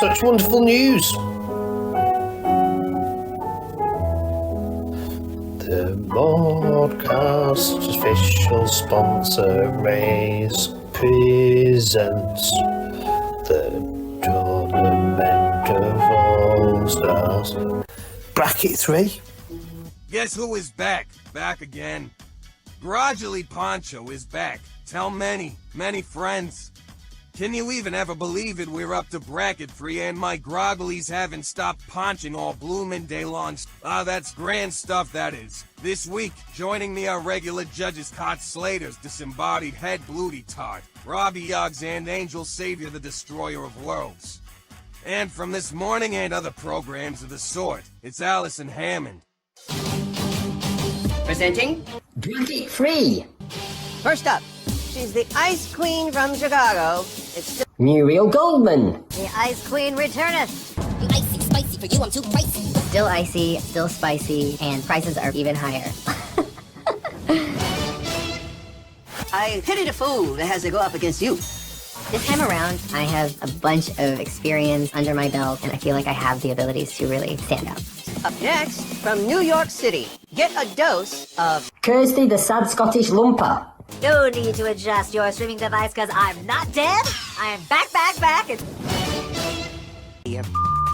such wonderful news. The Maude's official sponsor, Race, presents the Tournament of All-Stars. Bracket 3. Guess who is back? Back again. Gradually Poncho is back. Tell many, many friends. Can you even ever believe it? We're up to bracket 3 and my groggilies haven't stopped punching all bloomin' day long. That's grand stuff, that is. This week, joining me are regular judges Cot Slater's disembodied head Bluty Tart, Robbie Yogg's and Angel Savior the Destroyer of Worlds. And from this morning and other programs of the sort, it's Allison Hammond. Presenting Bracket 3. First up, she's the Ice Queen from Chicago. It's Muriel Goldman. The Ice Queen returneth. Icy, spicy for you, I'm too pricey. Still icy, still spicy, and prices are even higher. I pity the fool that has to go up against you. This time around, I have a bunch of experience under my belt, and I feel like I have the abilities to really stand out. Up next, from New York City, get a dose of Kirsty the Sad Scottish Lumper. No need to adjust your streaming device, because I'm not dead. I am back, and you're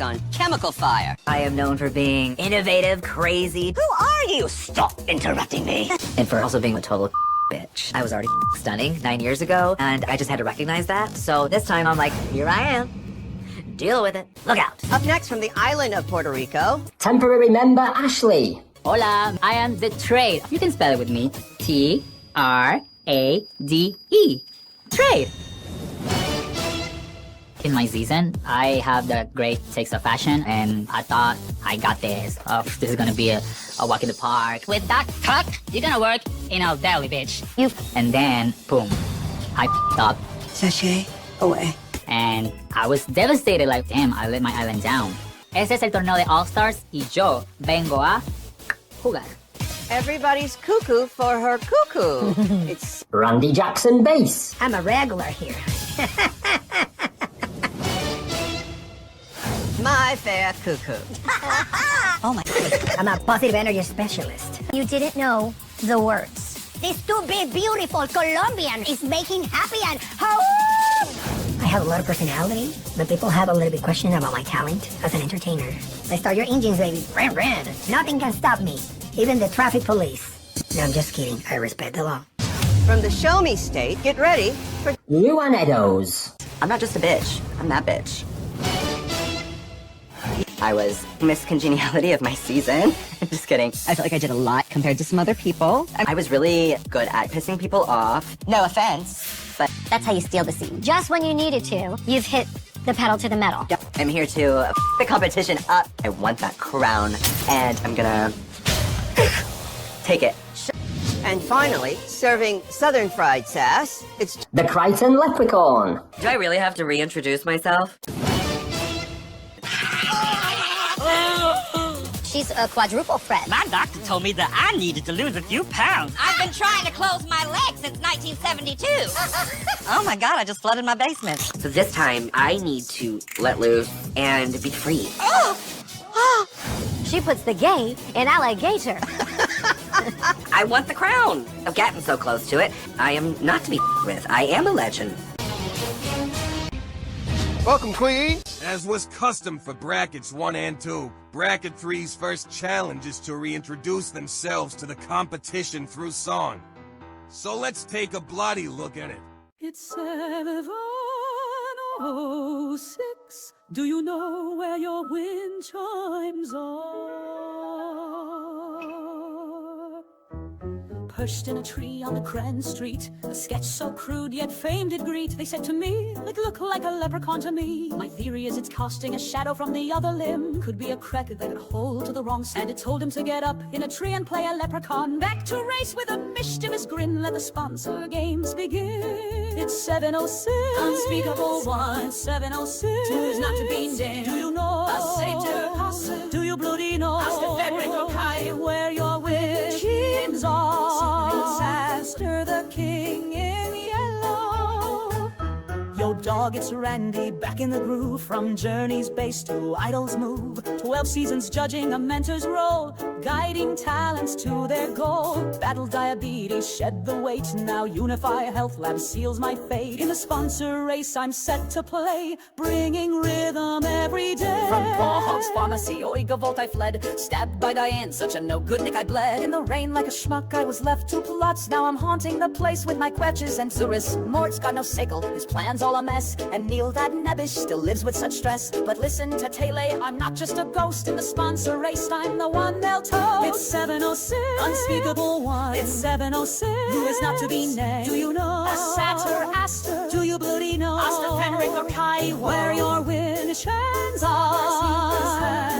on chemical fire. I am known for being innovative, crazy. Who are you? Stop interrupting me. And for also being a total bitch. I was already stunning 9 years ago, and I just had to recognize that. So this time I'm like, here I am. Deal with it. Look out. Up next, from the island of Puerto Rico, Temporary member Ashley. Hola, I am the Trade. You can spell it with me. T-R-A-D-E. Trade. In my season, I have the great taste of fashion, and I thought I got this. This is gonna be a walk in the park. With that cut, you're gonna work in a deli, bitch. And then, boom, I f***ed up. sashay away. And I was devastated, like, damn, I let my island down. Ese es el torneo de All-Stars y yo vengo a jugar. Everybody's cuckoo for her cuckoo. It's Randy Jackson Bass. I'm a regular here. my fair cuckoo. Oh my God. I'm a positive energy specialist. You didn't know the words. This stupid, beautiful Colombian is making happy and I have a lot of personality, but people have a little bit question about my talent as an entertainer. Let's start your engines, baby. Ran, ran. Nothing can stop me, even the traffic police. No, I'm just kidding. I respect the law. From the Show Me State, get ready for Luan Eddowes. I'm not just a bitch. I'm that bitch. I was Miss Congeniality of my season. Just kidding. I feel like I did a lot compared to some other people. I was really good at pissing people off. No offense, but that's how you steal the scene. Just when you needed to, you've hit the pedal to the metal. yep, I'm here to f the competition up. I want that crown, and I'm gonna take it. And finally, serving Southern fried sass, it's The Crichton Leprechaun. Do I really have to reintroduce myself? She's a quadruple threat. My doctor told me that I needed to lose a few pounds. I've been trying to close my legs since 1972. Oh my god, I just flooded my basement. So this time, I need to let loose and be free. She puts the gay in alligator. I want the crown. I'm getting so close to it. I am not to be with. I am a legend. Welcome, Queen! As was custom for Brackets 1 and 2, Bracket 3's first challenge is to reintroduce themselves to the competition through song. So let's take a bloody look at it. It's 7:06. Do you know where your wind chimes are? Perched in a tree on the Grand Street, a sketch so crude yet fame did greet. They said to me, it looked like a leprechaun to me. My theory is it's casting a shadow from the other limb. Could be a crack that could hold to the wrong side. And it told him to get up in a tree and play a leprechaun. Back to race with a mischievous grin. Let the sponsor games begin. It's 7:06. Unspeakable one. 7:06. Two's not to be named. Do you know? A satyr. Do you bloody know? Where your witches are? Stir the king in yellow. Yo, dog, it's Randy, back in the groove. From journeys base to idols move. 12 seasons judging a mentor's role, guiding talents to their goal. Battle diabetes, shed the weight. Now Unify Health Lab seals my fate. In the sponsor race I'm set to play, bringing rhythm every day. From Bauhaus Pharmacy, Oiga Volt I fled. Stabbed by Diane, such a no-good Nick I bled. In the rain like a schmuck I was left to plots. Now I'm haunting the place with my quetches and Suris. Mort's got no sickle, his plan's all a mess. And Neil that nebbish still lives with such stress. But listen to Tele, I'm not just a ghost. In the sponsor race I'm the one they'll toast. It's 706, unspeakable one. It's 706, who is not to be named. Do you know? A satyr, Aster, do you bloody know? Aster, Fenric, or Kai, where your win shines are.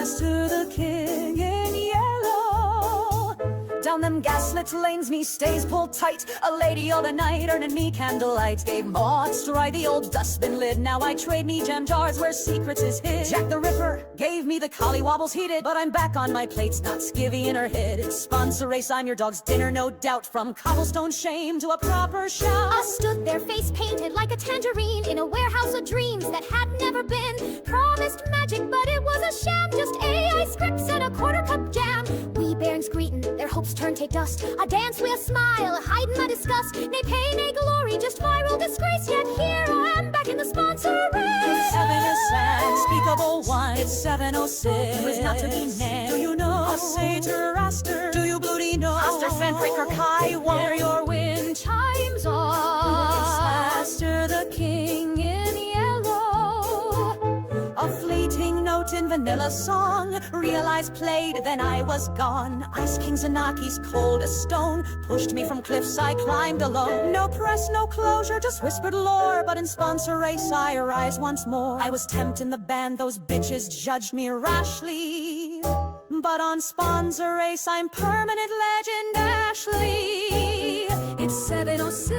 Aster the king in yellow. Down them gaslit lanes me stays pulled tight. A lady all the night earning me candlelight. Gave Maude to ride the old dustbin lid. Now I trade me gem jars where secrets is hid. Jack the Ripper gave me the collie wobbles heated. But I'm back on my plates, not skivvy in her head. Sponsor race, I'm your dog's dinner, no doubt. From cobblestone shame to a proper shout. I stood there face painted like a tangerine in a warehouse of dreams that had never been. Promised magic, but it was a sham. Just AI scripts and a quarter cup jam. We barons greetin', their hopes turn to dust. I dance with a smile, hiding my disgust. Nay pain, nay glory, just viral disgrace. Yet here I am back in the sponsor race. It's 706, unspeakable one. It's 706, who is not to be named. Do you know? A satyr, Aster, do you bloody know? Aster, Fenric, or Kai, where your wind chimes are. It's Aster the king in yellow. A fleeting note in vanilla song, realized played, then I was gone. Ice King Zanaki's cold as stone pushed me from cliffs I climbed alone. No press, no closure, just whispered lore. But in sponsor race I arise once more. I was tempting the band, those bitches judged me rashly. But on sponsor race I'm permanent legend Ashley. It's 706.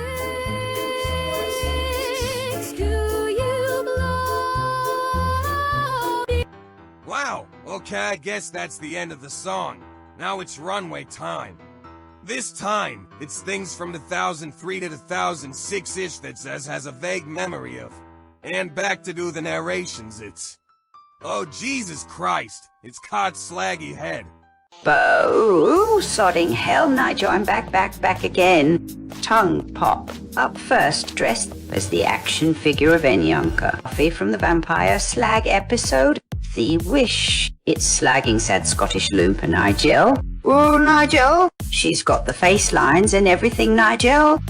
Do you blow? Wow, okay, I guess that's the end of the song. Now it's runway time. This time, it's things from the 1003 to the 1006-ish that Zez has a vague memory of. And back to do the narrations, it's... Oh, Jesus Christ, it's Cod Slaggy Head. Bo, sodding hell, Nigel, I'm back again. Tongue pop. Up first, dressed as the action figure of Enyanka. Coffee from the Vampire Slag episode, The Wish. It's slagging sad Scottish loomper Nigel. Ooh, Nigel, she's got the face lines and everything, Nigel.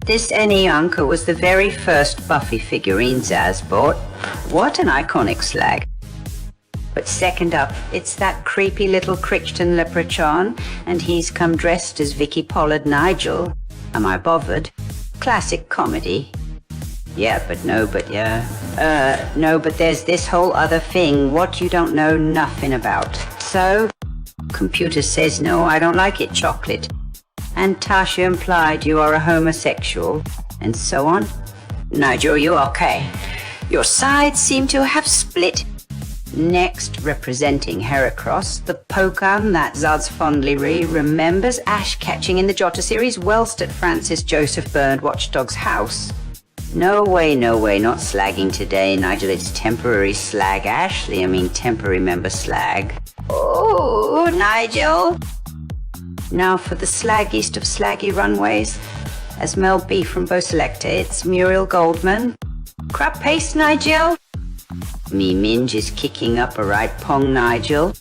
This Enyanka was the very first Buffy figurine Zaz bought. What an iconic slag. But second up, it's that creepy little Crichton Leprechaun, and he's come dressed as Vicky Pollard Nigel. Am I bothered? Classic comedy. No, but there's this whole other thing, what you don't know nothing about. So, computer says no, I don't like it, chocolate. And Tasha implied you are a homosexual, and so on. Nigel, you okay? Your sides seem to have split. Next, representing Heracross, the Pokemon that Zuz fondly remembers Ash catching in the Jota series whilst at Francis Joseph Byrne Watchdog's house. No way, not slagging today, Nigel, it's temporary slag Ashley, temporary member slag. Oh, Nigel! Now for the slaggiest of slaggy runways, as Mel B from Bo Selector, it's Muriel Goldman. Crap paste, Nigel! Me Minge is kicking up a right pong, Nigel.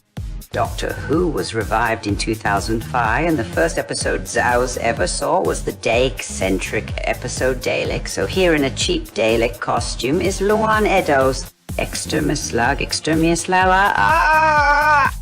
Doctor Who was revived in 2005, and the first episode Zow's ever saw was the Day-eccentric episode Dalek. So here in a cheap Dalek costume is Luan Eddowes. Extermius Lawa. Ah!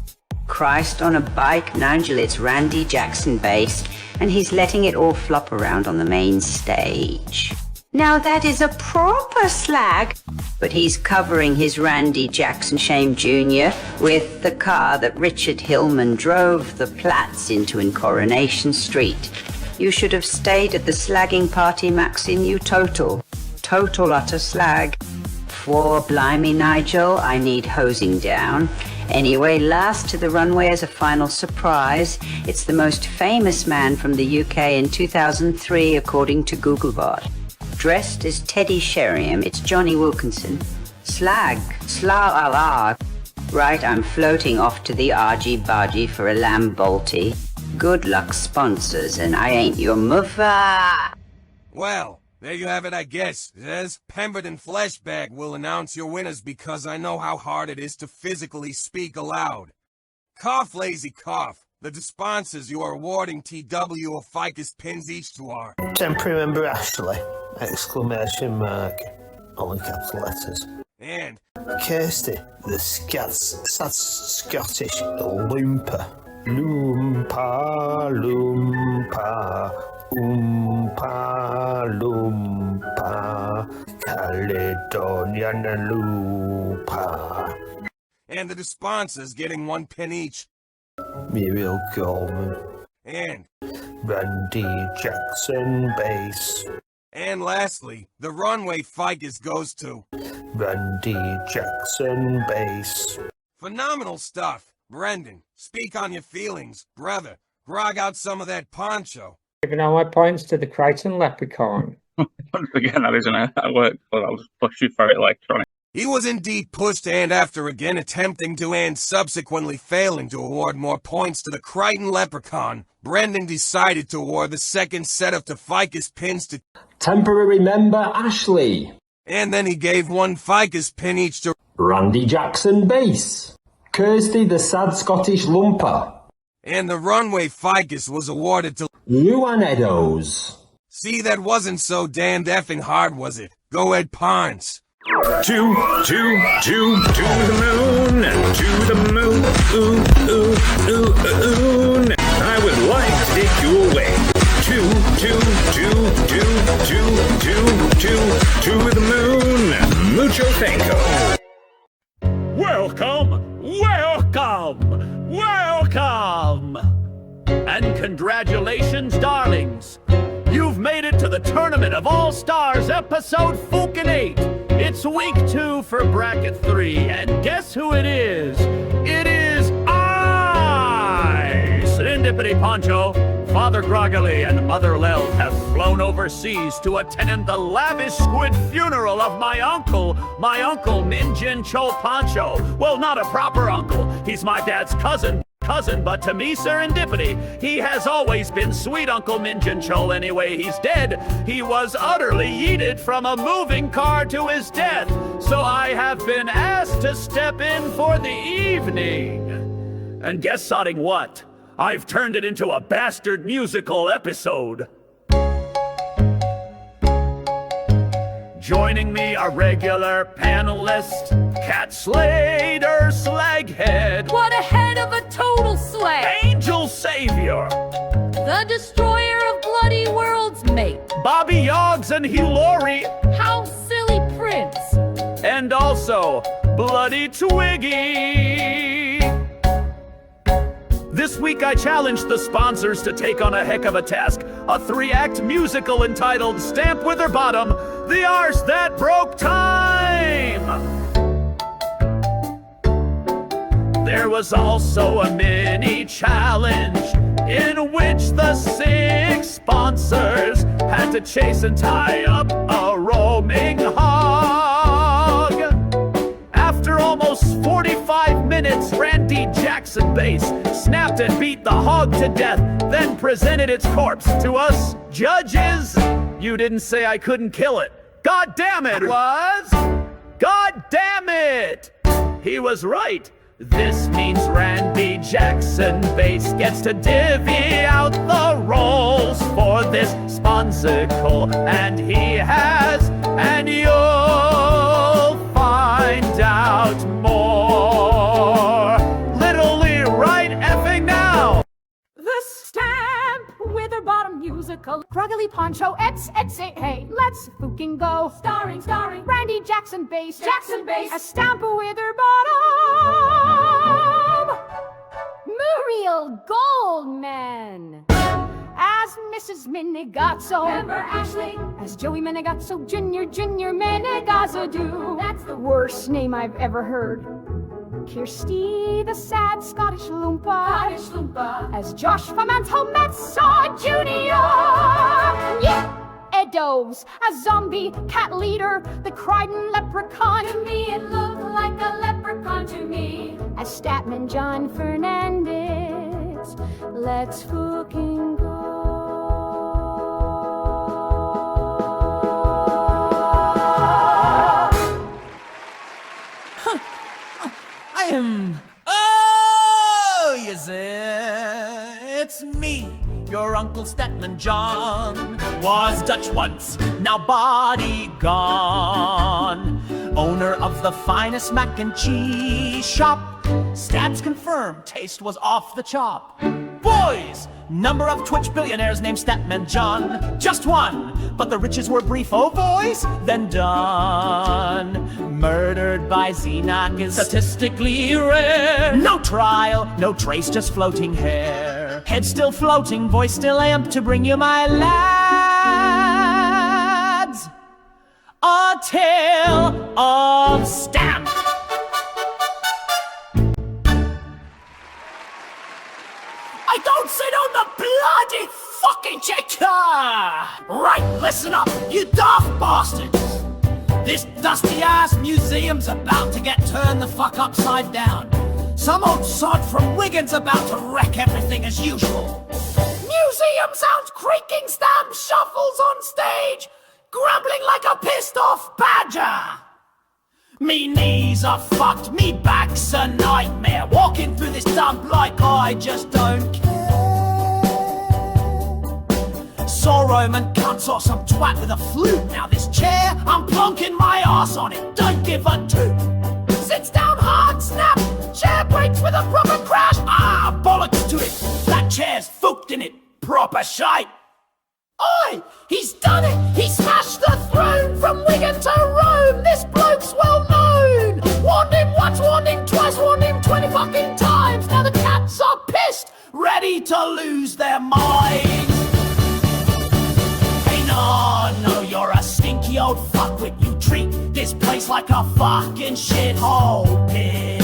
Christ on a bike, Nigel, it's Randy Jackson bass, and he's letting it all flop around on the main stage. Now that is a proper slag, but he's covering his Randy Jackson Shame Jr. with the car that Richard Hillman drove the Platts into in Coronation Street. You should have stayed at the slagging party, Maxine, you total utter slag. For blimey, Nigel, I need hosing down. Anyway, last to the runway as a final surprise, it's the most famous man from the UK in 2003 according to Googlebot. dressed as Teddy Sheringham. It's Johnny Wilkinson. Slag. Sla-la-la. Right, I'm floating off to the argy-bargy for a lamb balti. Good luck, sponsors, and I ain't your mother. Well, there you have it, I guess. As Pemberton Fleshbag will announce your winners because I know how hard it is to physically speak aloud. Cough, lazy cough. The sponsors you are awarding TW or ficus pins each to are Temporary member Ashley! Exclamation mark. All in capital letters. And Kirsty, the sad Scottish loompa. Loompa, loompa, oompa, loompa, Caledonian loompa. and the sponsors getting 1 pin each. Muriel Gorman. And Randy Jackson bass. And lastly, the runway ficus goes to Randy Jackson bass. Phenomenal stuff. Brendan, speak on your feelings. Brother, grog out some of that poncho. Giving all my points to the Crichton Leprechaun. Once again, that isn't it. That worked, but I was pushed for electronic. He was indeed pushed and after again attempting to and subsequently failing to award more points to the Crichton Leprechaun, Brendan decided to award the second set of ficus pins to Temporary member Ashley. And then he gave 1 ficus pin each to Randy Jackson bass. Kirsty the sad Scottish lumper. And the runway ficus was awarded to Luan Eddowes. See, that wasn't so damned effing hard, was it? Go Ed Pons. To the moon, ooh, ooh, ooh, ooh. I would like to take you away. To the moon, mucho thanko. Welcome! And congratulations, darlings. You've made it to the Tournament of All-Stars, episode fucking 8. It's week 2 for bracket 3, and guess who it is? It is I! Serendipity Poncho, Father Groggily, and Mother Lel have flown overseas to attend the lavish squid funeral of my uncle Min Jin Cho Poncho. Well, not a proper uncle. He's my dad's cousin, but to me, Serendipity, he has always been sweet Uncle Min Jin Cho anyway. He's dead. He was utterly yeeted from a moving car to his death. So I have been asked to step in for the evening. And guess sodding what? I've turned it into a bastard musical episode. Joining me are regular panelists, Cat Slater, Slaghead. What a head of a total slag! Angel Savior. The destroyer of bloody worlds, mate. Bobby Yoggs and Hilori. How silly, Prince. And also, Bloody Twiggy. This week I challenged the sponsors to take on a heck of a task. A 3-act musical entitled Stamp With Her Bottom, The Arse That Broke Time. There was also a mini challenge in which the 6 sponsors had to chase and tie up a roaming hog. After almost 45 minutes, Randy Jackson Bass snapped and beat the hog to death, then presented its corpse to us judges. You didn't say I couldn't kill it. God damn it, God damn it! He was right. This means Randy Jackson Bass gets to divvy out the roles for this sponsicle, and he has, and you'll find out more. Literally right effing now. The Stamp With Her Bottom musical, Groggily Poncho, hey, let's fucking go. Starring Randy Jackson Bass, a Stamp With Her Bottom. Muriel Goldman. As Mrs. Menegazzo, Member Ashley. As Joey Menegazzo Jr. Menegazzo do. That's the worst name I've ever heard. Kirsty, the sad Scottish Loompa. As Josh Famanto Metsa Jr. Yeah. meadows. A zombie cat leader, the Crichton leprechaun. To me it looked like a leprechaun to me. As Statman John Fernandez, let's fucking go. I am... Oh, yes, it's me. Your Uncle Statman John was Dutch once, now body gone. Owner of the finest mac and cheese shop. Stats confirm taste was off the chop. Boys, number of Twitch billionaires named Statman John. Just one, but the riches were brief, oh boys, then done. Murdered by Xenoc is statistically rare. No trial, no trace, just floating hair. Head still floating, voice still amped to bring you, my lads, a tale of Stamp. I don't sit on the bloody fucking chair! Right, listen up, you daft bastards! This dusty-ass museum's about to get turned the fuck upside down. Some old sod from Wigan's about to wreck everything as usual. Museum sounds creaking, Stamp shuffles on stage, grumbling like a pissed-off badger. Me knees are fucked, me back's a nightmare. Walking through this dump like I just don't care. Saw Roman cunt, saw some twat with a flute. Now this chair, I'm plonking my ass on it, don't give a toot. Sits down hard, snap, chair breaks with a proper crash. Ah, bollocks to it, that chair's fucked in it, proper shite. Oi, he's done it, he smashed the throne from Wigan to Rome. This bloke's well known. Warned him once, warned him twice, warned him 20 fucking times. Now the cats are pissed, ready to lose their minds. Hey, no, you're a stinky old fuckwit. You treat this place like a fucking shithole pit.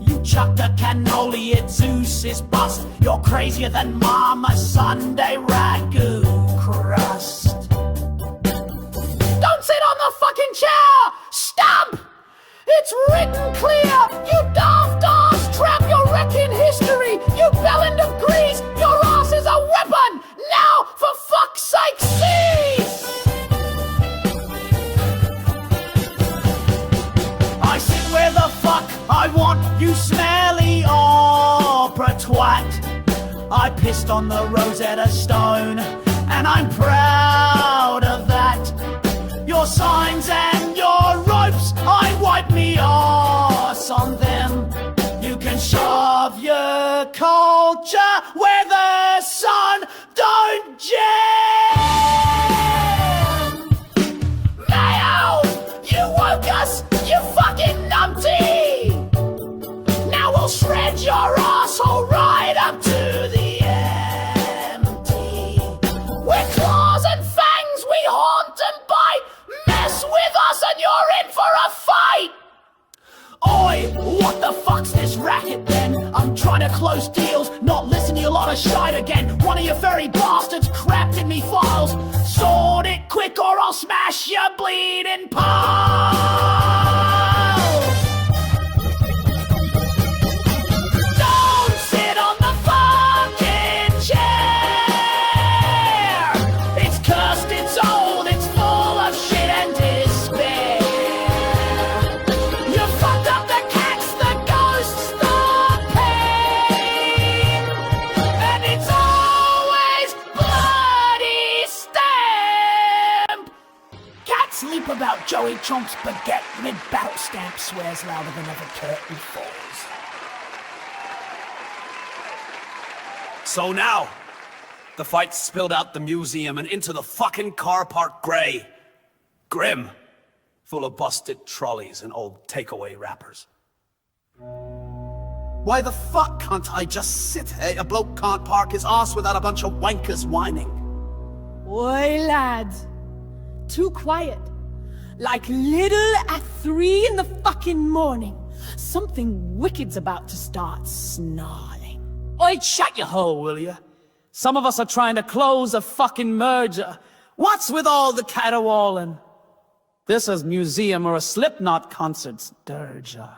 You chucked a cannoli at Zeus's bust. You're crazier than Mama's Sunday ragu crust. Don't sit on the fucking chair! Stamp! It's written clear! You daft ass trap! You're wrecking history! You bellend of Greece! Your ass is a weapon! Now, for fuck's sake, cease! I sit where the fuck I want, you smelly opera twat. I pissed on the Rosetta Stone, and I'm proud of that. Your signs and your ropes, I wipe me arse on them. You can shove your culture where the sun don't jam. Mayo, you woke us, you fucking numpty. Now we'll shred your asshole right up to the empty. We're claws and fangs, we haunt and bite. Mess with us and you're in for a fight. Oi, what the fuck's this racket then? I'm trying to close deals, not listen to your lot of shite again. One of your furry bastards crapped in me files. Sort it quick or I'll smash your bleeding piles. Don't sit on the fucking chair. It's cursed, it's old, it's full of shit and despair. You fucked up the cats, the ghosts, the pain, and it's always bloody Stamp. Cats leap about Joey Chomp's baguette mid-battle. Stamp swears louder than ever curtain falls. So now, the fight spilled out the museum and into the fucking car park grey. Grim, full of busted trolleys and old takeaway wrappers. Why the fuck can't I just sit here? A bloke can't park his ass without a bunch of wankers whining. Oi, lads. Too quiet. Like little at 3 in the fucking morning. Something wicked's about to start snarling. Oi, shut your hole, will ya? Some of us are trying to close a fucking merger. What's with all the caterwauling? This is museum or a Slipknot concert's dirger.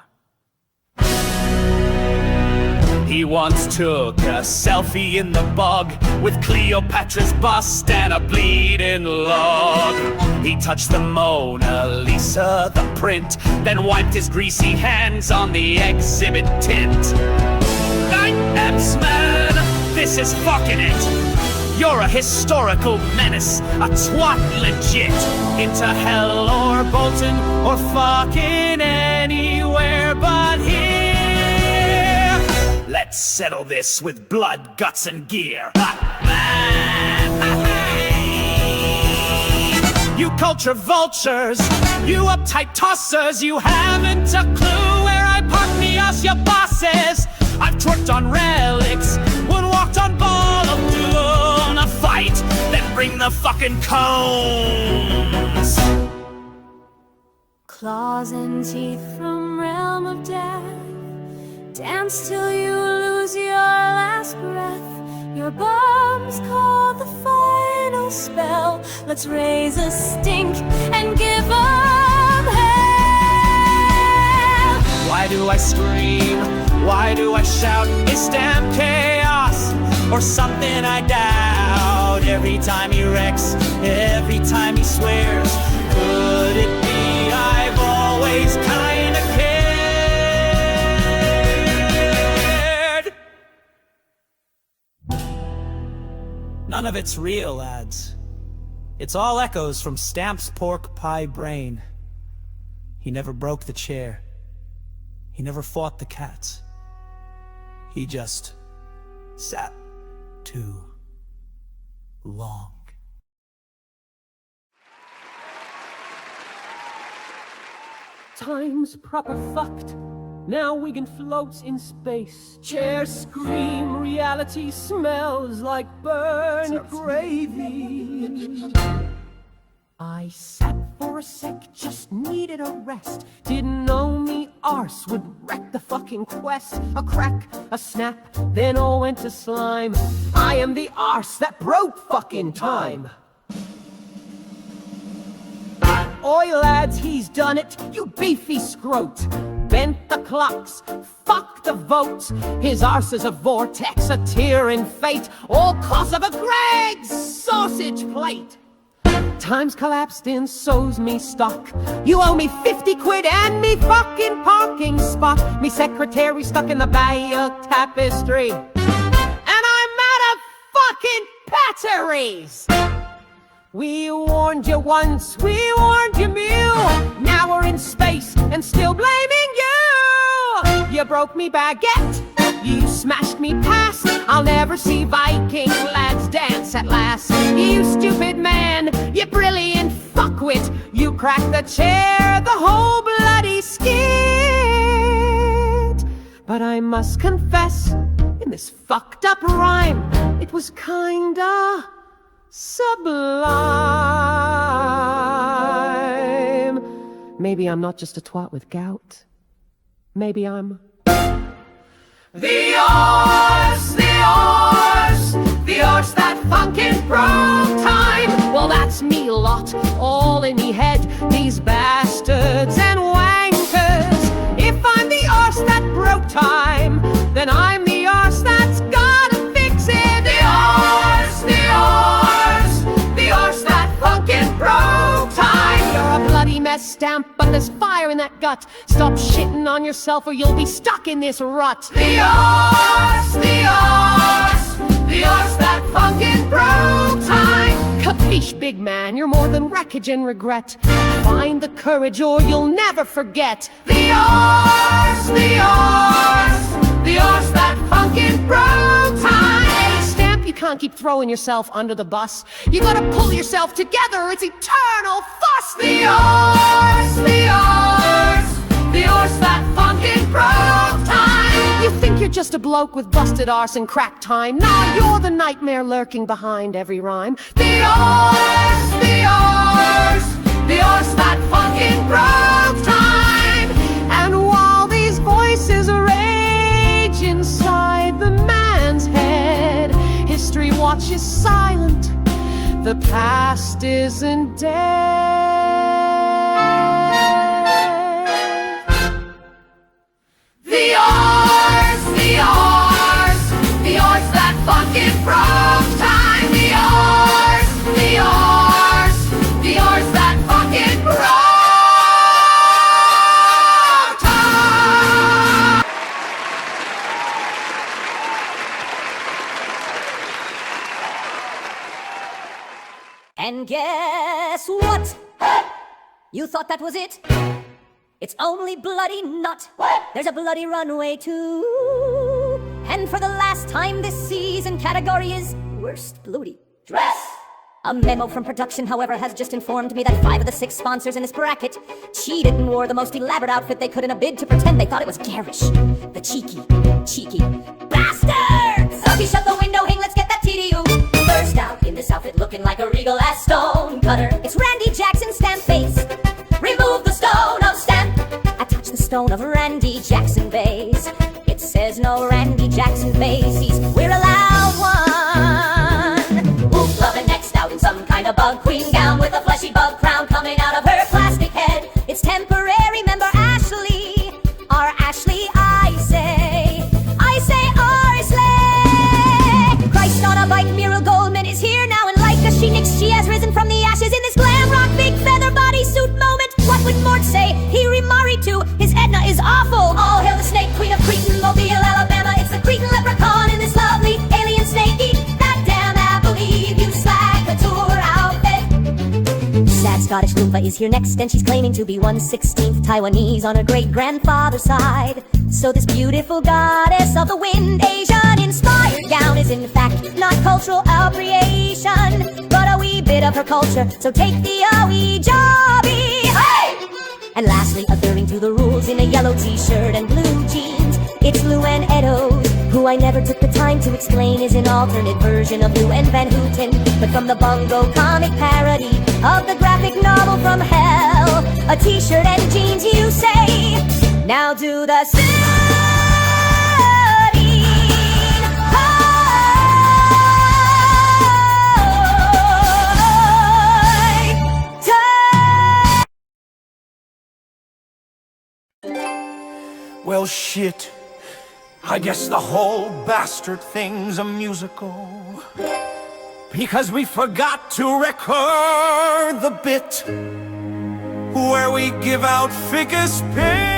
He once took a selfie in the bog with Cleopatra's bust and a bleeding log. He touched the Mona Lisa, the print, then wiped his greasy hands on the exhibit tint. Ep7, this is fucking it. You're a historical menace, a twat legit. Into hell or Bolton or fucking anywhere but here. Let's settle this with blood, guts, and gear. You culture vultures, you uptight tossers, you haven't a clue where I park me as your bosses. I've twerked on relics, moonwalked on ball of doom. A fight, then bring the fucking cones. Claws and teeth from realm of death. Dance till you lose your last breath. Your bombs call the final spell. Let's raise a stink and give 'em hell. Why do I scream? Why do I shout? Is damn chaos or something I doubt? Every time he wrecks, every time he swears, could it be I've always kinda cared? None of it's real, lads. It's all echoes from Stamp's pork pie brain. He never broke the chair. He never fought the cats. He just sat too long. Time's proper fucked. Now Wigan floats in space. Chairs scream, reality smells like burnt gravy. I sat for a sec, just needed a rest. Didn't know me arse would wreck the fucking quest. A crack, a snap, then all went to slime. I am the arse that broke fucking time. Oi lads, he's done it, you beefy scrote. Bent the clocks, fuck the votes. His arse is a vortex, a tear in fate, all cause of a Greg's sausage plate. Time's collapsed and so's me stock. You owe me 50 quid and me fucking parking spot. Me secretary stuck in the Bay of Tapestry, and I'm out of fucking batteries. We warned you once, we warned you mule. Now we're in space and still blaming you. You broke me baguette, you smashed me past. I'll never see Viking lads dance at last. You stupid man, you brilliant fuckwit. You cracked the chair, the whole bloody skit. But I must confess, in this fucked up rhyme, it was kinda sublime. Maybe I'm not just a twat with gout. Maybe I'm the arse, the arse, the arse that funkin' broke time. Well, that's me lot, all in me head, these bastards and wankers. If I'm the arse that broke time, then I'm the arse that's gotta fix it. The arse, the arse, the arse that funkin' broke time. You're a bloody mess, Stamp, but there's fire in that gut. Stop shitting on yourself or you'll be stuck in this rut. The arse, the arse, the arse that funkin' broke time. Capiche, big man, you're more than wreckage and regret. Find the courage or you'll never forget. The arse, the arse, the arse that funkin' broke time. Hey, Stamp, you can't keep throwing yourself under the bus. You gotta pull yourself together, it's eternal fuss. The arse, the arse, the arse that funkin' broke time. You think you're just a bloke with busted arse and crack time. Nah, you're the nightmare lurking behind every rhyme. The arse, the arse, the arse that funkin' broke time. And while these voices rage inside the man's head, history watches the past isn't dead. The oars, the oars, the oars that fucking broke time. The oars, the oars, the oars that fucking broke time. And guess what? You thought that was it? It's only bloody not. There's a bloody runway too. And for the last time this season, category is worst bloody dress. A memo from production, however, has just informed me that 5 of the 6 sponsors in this bracket cheated and wore the most elaborate outfit they could in a bid to pretend they thought it was garish. The cheeky bastards! Sophie, shut the window, hang, let's get that TDU. Burst out in this outfit looking like a regal ass stone cutter. It's Randy Jackson stamp face. Remove the stone of stamp. Attach the stone of Randy Jackson base. It says no Randy Jackson bases. We're allowed one. Oof, loving next out in some kind of bug queen gown with a fleshy bug crown coming out of her plastic head. It's temporary member Ashley. Our Ashley, I say our slay. Christ on a bike, Muriel Goldman is here now, and like a she has risen from the ashes in this glam rock big feather bodysuit moment. What would Mort say? He remarried to his Edna is awful. All hail the snake queen of Cretan, Mobile, Alabama. It's the Cretan leprechaun in this lovely alien snake. Eat that damn apple Eve, you slack couture outfit. Sad Scottish Loompa is here next, and she's claiming to be 1/16th Taiwanese on her great-grandfather's side. So this beautiful goddess of the wind, Asian-inspired gown is in fact not cultural appropriation, but a wee bit of her culture, so take the wee jobby. Hey! And lastly, adhering to the rules in a yellow t-shirt and blue jeans, it's Lou and Edo, who I never took the time to explain is an alternate version of Lou and Van Houten, but from the Bungo comic parody of the graphic novel from hell. A t-shirt and jeans, you say? Now do the studying. Well, shit. I guess the whole bastard thing's a musical. Because we forgot to record the bit where we give out figure spins.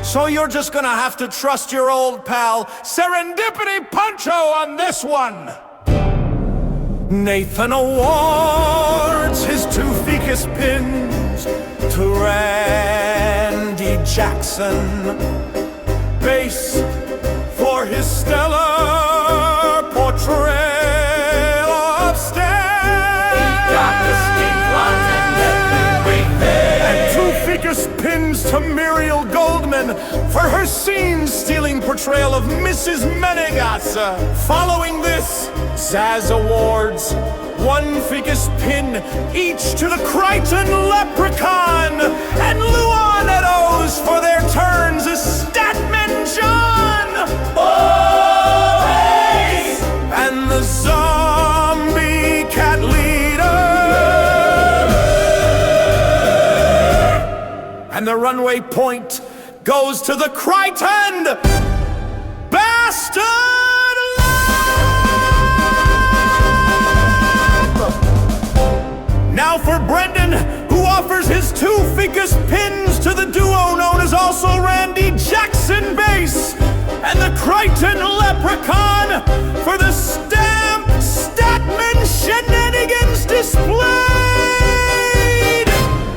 So you're just gonna have to trust your old pal Serendipity Poncho on this one. Nathan awards his 2 ficus pins to Randy Jackson, base for his stellar portrayal of Stan. He got the skin one and every there. And 2 ficus pins to Muriel Goldman for her scene-stealing portrayal of Mrs. Menegas. Following this, Zaz awards 1 ficus pin each to the Crichton Leprechaun and Luan Edos for their turns as Statman John. Boys! And the Zombie Cat Leader. And the runway point goes to the Crichton Bastard! Now for Brendan, who offers his 2 ficus pins to the duo known as also Randy Jackson Bass and the Crichton Leprechaun for the Stamp Statman Shenanigans displayed.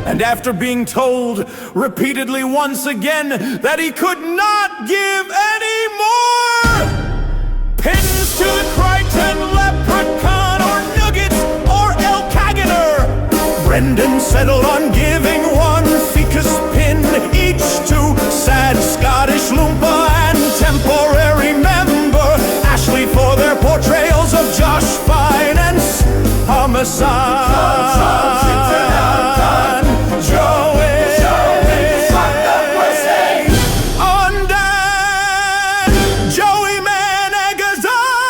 And after being told repeatedly once again that he could not give any more pins to the Crichton Leprechaun or Nuggets or El Caganer, Brendan settled on giving 1 ficus pin each to Sad Scottish Loompa and temporary member Ashley for their portrayals of Josh Finance, Homicide, Joey, Undan, Joey Manegazan.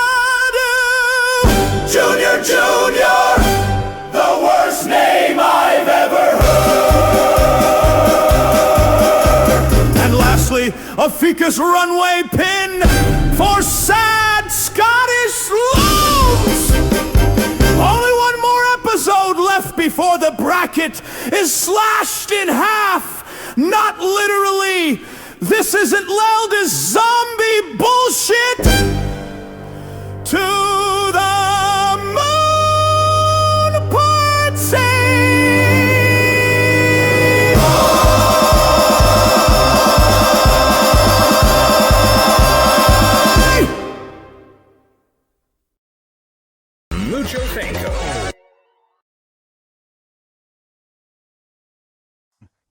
a ficus runway pin for sad Scottish loons. Only one more episode left before the bracket is slashed in half. Not literally. This isn't Lelda's zombie bullshit. To the moon party. Mucho thanko.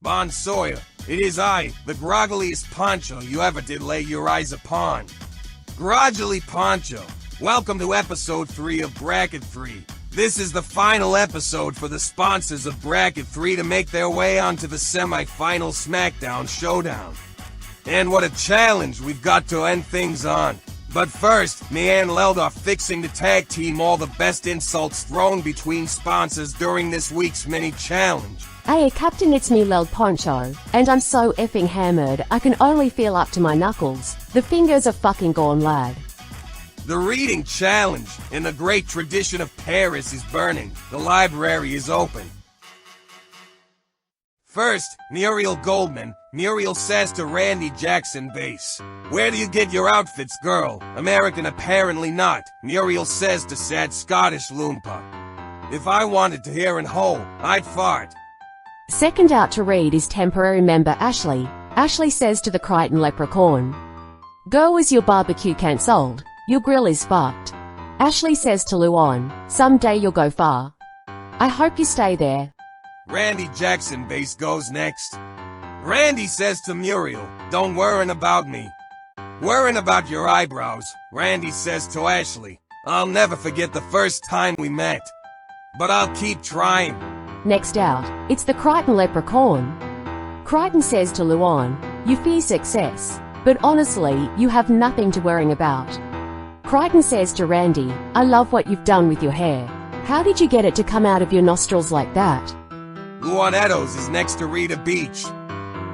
Bon Sawyer, it is I, the groggeliest poncho you ever did lay your eyes upon. Groggily Poncho, welcome to episode 3 of Bracket 3. This is the final episode for the sponsors of Bracket 3 to make their way onto the semi-final SmackDown showdown. And what a challenge we've got to end things on. But first, me and Leld are fixing to tag team all the best insults thrown between sponsors during this week's mini-challenge. Hey Captain, it's me Leld Poncho, and I'm so effing hammered I can only feel up to my knuckles. The fingers are fucking gone, lad. The reading challenge, in the great tradition of Paris, is burning. The library is open. First, Muriel Goldman. Muriel says to Randy Jackson Bass, "Where do you get your outfits, girl? American apparently not." Muriel says to sad Scottish Loompa, "If I wanted to hear and hoe, I'd fart." Second out to read is temporary member Ashley. Ashley says to the Crichton Leprechaun, "Go as your barbecue cancelled. Your grill is fucked." Ashley says to Luan, "Someday you'll go far. I hope you stay there." Randy Jackson Bass goes next. Randy says to Muriel, "Don't worry about me. Worrying about your eyebrows." Randy says to Ashley, "I'll never forget the first time we met. But I'll keep trying." Next out, it's the Crichton Leprechaun. Crichton says to Luan, "You fear success, but honestly, you have nothing to worry about." Crichton says to Randy, "I love what you've done with your hair. How did you get it to come out of your nostrils like that?" Luan Eddowes is next to Rita Beach.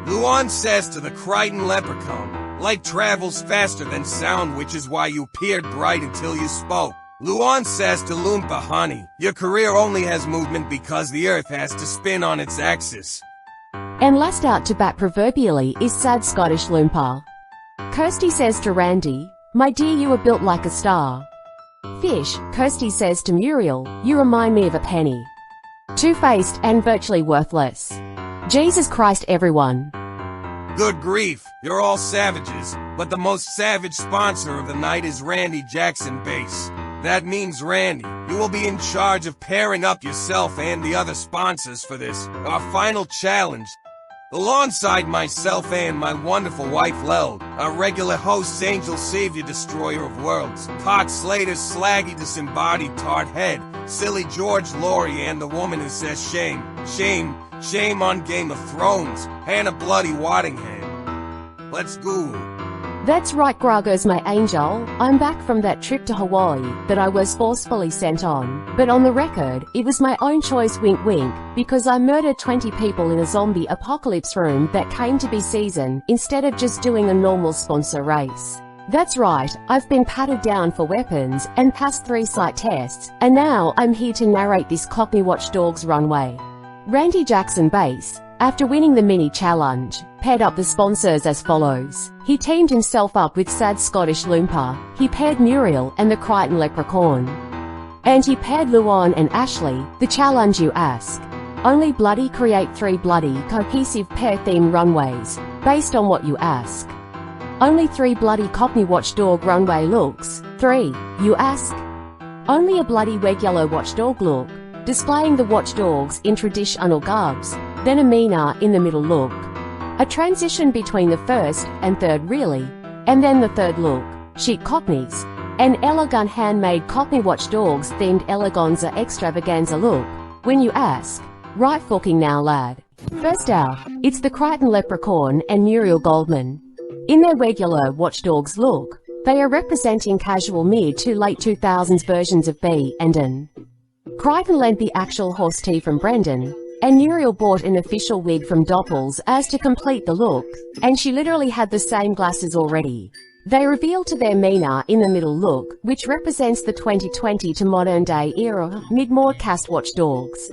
Luan says to the Crichton Leprechaun, "Light travels faster than sound, which is why you appeared bright until you spoke." Luan says to Loompa, "Honey, your career only has movement because the earth has to spin on its axis." And last out to bat proverbially is sad Scottish Loompa. Kirsty says to Randy, "My dear, you are built like a star." Fish, Kirsty says to Muriel, "You remind me of a penny. Two-faced and virtually worthless. Jesus Christ, everyone." Good grief, you're all savages, but the most savage sponsor of the night is Randy Jackson Bass. That means, Randy, you will be in charge of pairing up yourself and the other sponsors for this, our final challenge. Alongside myself and my wonderful wife Leld, our regular hosts Angel Savior Destroyer of Worlds, Cock Slater Slaggy Disembodied Tart Head, Silly George Laurie and the woman who says shame, shame, shame on Game of Thrones, Hannah Bloody Waddingham. Let's go. That's right, Grago's my angel. I'm back from that trip to Hawaii that I was forcefully sent on. But on the record, it was my own choice, wink wink, because I murdered 20 people in a zombie apocalypse room that came to be season instead of just doing a normal sponsor race. That's right, I've been patted down for weapons and passed 3 psych tests, and now I'm here to narrate this Cockney Watchdogs runway. Randy Jackson Bass, after winning the mini-challenge, paired up the sponsors as follows. He teamed himself up with sad Scottish Loompa, he paired Muriel and the Crichton Leprechaun. And he paired Luan and Ashley, the challenge you ask. Only bloody create 3 bloody cohesive pair-themed runways, based on what you ask. Only 3 bloody Cockney Watchdog runway looks, 3, you ask. Only a bloody red yellow watchdog look, displaying the watchdogs in traditional garbs, then a Mina in the middle look. A transition between the first and third really, and then the third look, chic Cockneys, an elegant handmade Cockney Watchdogs themed eleganza extravaganza look, when you ask, right fucking now lad. First out, it's the Crichton Leprechaun and Muriel Goldman. In their regular Watchdogs look, they are representing casual mid to late 2000s versions of B and N. Crichton lent the actual horse tea from Brendan, and Muriel bought an official wig from Doppels as to complete the look, and she literally had the same glasses already. They reveal to their Mina in the middle look, which represents the 2020 to modern day era mid-mod cast watchdogs.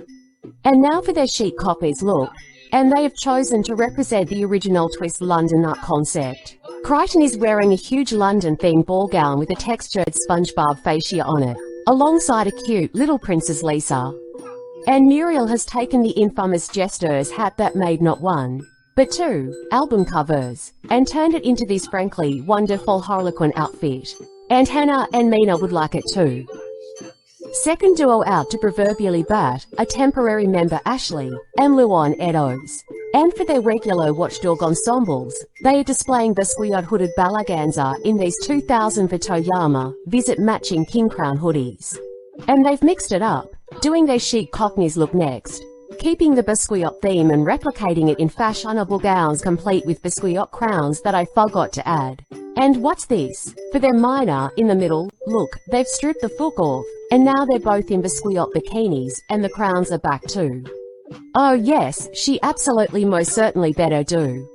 And now for their chic copies look, and they have chosen to represent the original Twist London art concept. Crichton is wearing a huge London-themed ball gown with a textured SpongeBob fascia on it, alongside a cute little Princess Lisa. And Muriel has taken the infamous Jester's hat that made not one, but two album covers, and turned it into this frankly wonderful Harlequin outfit. And Hannah and Mina would like it too. Second duo out to proverbially bat are temporary member Ashley and Luan Eddowes. And for their regular watchdog ensembles, they are displaying Basquiat hooded balaganza in these 2000 Vitoyama Visit matching King Crown hoodies. And they've mixed it up, doing their chic Cockneys look next, keeping the Basquiat theme and replicating it in fashionable gowns complete with Basquiat crowns that I forgot to add. And what's this? For their minor in the middle, look, they've stripped the fook off, and now they're both in Basquiat bikinis, and the crowns are back too. Oh yes, she absolutely most certainly better do.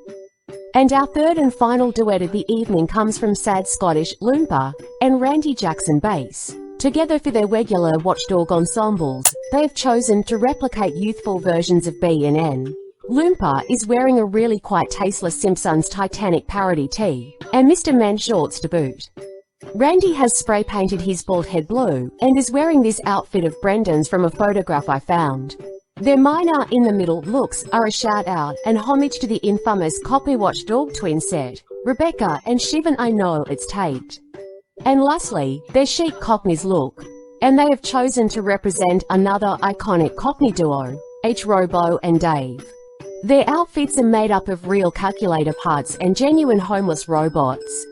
And our third and final duet of the evening comes from sad Scottish Loompa and Randy Jackson Bass. Together for their regular watchdog ensembles, they have chosen to replicate youthful versions of B and N. Loompa is wearing a really quite tasteless Simpsons Titanic parody tee, and Mr. Men shorts to boot. Randy has spray painted his bald head blue, and is wearing this outfit of Brendan's from a photograph I found. Their minor in the middle looks are a shout out and homage to the infamous Copy Watchdog twin set, Rebecca and Shivan. I know it's taped. And lastly, their chic Cockneys look, and they have chosen to represent another iconic Cockney duo, H. Robo and Dave. Their outfits are made up of real calculator parts and genuine homeless robots.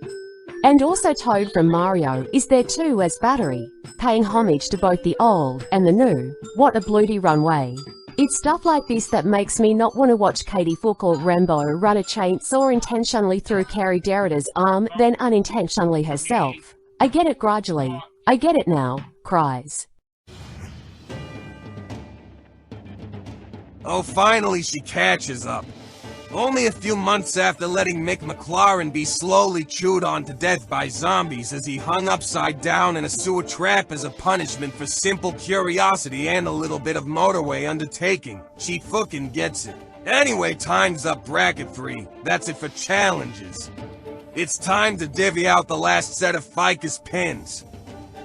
And also Toad from Mario is there too as Battery, paying homage to both the old and the new. What a bloody runway. It's stuff like this that makes me not want to watch Katie Fook or Rambo run a chainsaw intentionally through Carrie Derrida's arm, then unintentionally herself. I get it gradually. I get it now, cries. Oh, finally she catches up. Only a few months after letting Mick McLaren be slowly chewed on to death by zombies as he hung upside down in a sewer trap as a punishment for simple curiosity and a little bit of motorway undertaking, she fucking gets it. Anyway, time's up bracket 3. That's it for challenges. It's time to divvy out the last set of ficus pins.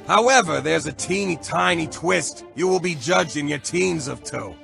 However, there's a teeny tiny twist. You will be judged in your teams of 2.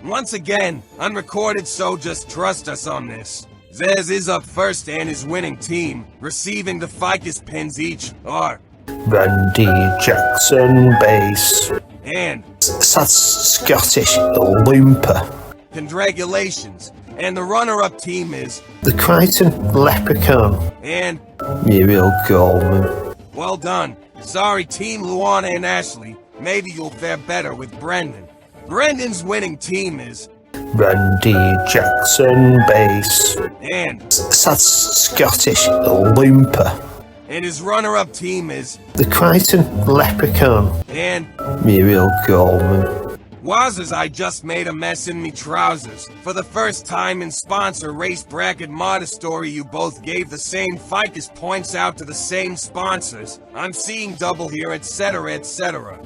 Once again, unrecorded, so just trust us on this. Zez is up first and his winning team, receiving the ficus pins each, are Randy Jackson Bass and sad Scottish Loompa. Congratulations. And the runner-up team is The Crichton Leprechaun and Muriel Goldman. Well done. Sorry, Team Luana and Ashley. Maybe you'll fare better with Brendan. Brendan's winning team is Randy Jackson Bass and sad Scottish Loompa. And his runner-up team is The Crichton Leprechaun and Muriel Goldman. Wazers, I just made a mess in me trousers. For the first time in sponsor race bracket Maude story, you both gave the same ficus points out to the same sponsors. I'm seeing double here, etc, etc.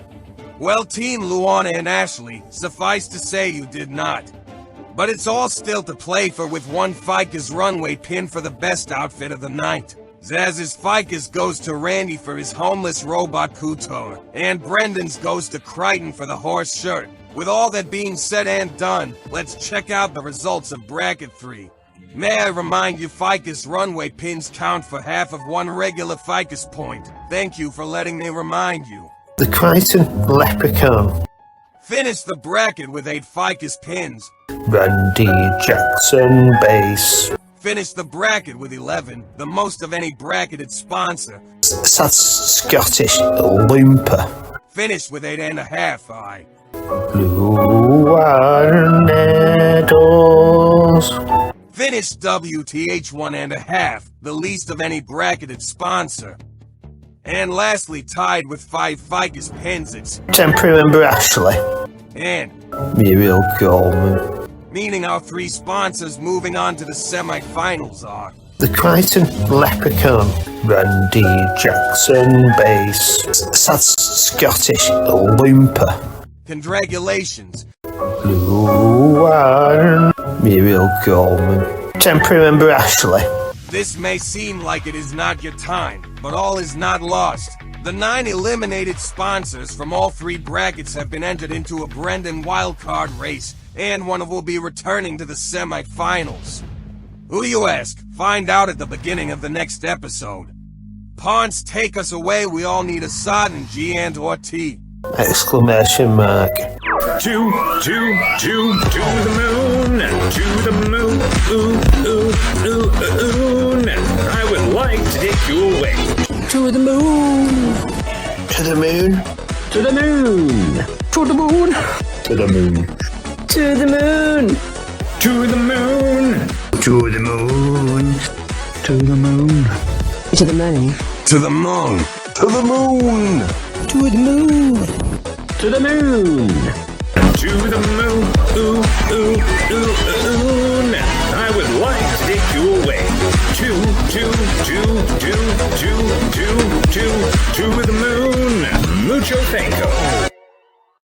Well, Team Luana and Ashley, suffice to say you did not. But it's all still to play for with one ficus runway pin for the best outfit of the night. Zaz's ficus goes to Randy for his homeless robot couture, and Brendan's goes to Crichton for the horse shirt. With all that being said and done, let's check out the results of bracket 3. May I remind you, ficus runway pins count for half of one regular ficus point. Thank you for letting me remind you. The Crichton Leprechaun. Finish the bracket with 8 ficus pins. Randy Jackson Bass. Finish the bracket with 11, the most of any bracketed sponsor. Sad Scottish Loompa. Finish with 8.5, aye. Blue Arnedos. Finish WTH 1.5, the least of any bracketed sponsor. And lastly, tied with 5 ficus pins, it's Temporary member Ashley. and Muriel Gorman. meaning our 3 sponsors moving on to the semi-finals are The Crichton Leprechaun, Randy Jackson Bass, Sad Scottish Loomper, congratulations, Luan, Muriel Gorman, Temporary Member Ashley. This may seem like it is not your time, but all is not lost. The 9 eliminated sponsors from all 3 brackets have been entered into a Brendan wildcard race, and one will be returning to the semi-finals. Who, you ask? Find out at the beginning of the next episode. Pawns, take us away. We all need a sod and G and or T. Exclamation mark. To the moon, I would like to take you away. To the moon. To the moon. To the moon. To the moon. To the moon. To the moon. To the moon. To the moon. To the moon. To the moon. To the moon. To the moon. To the moon. To the moon. To the moon, I would like to take you away. To the moon. Mucho thanko.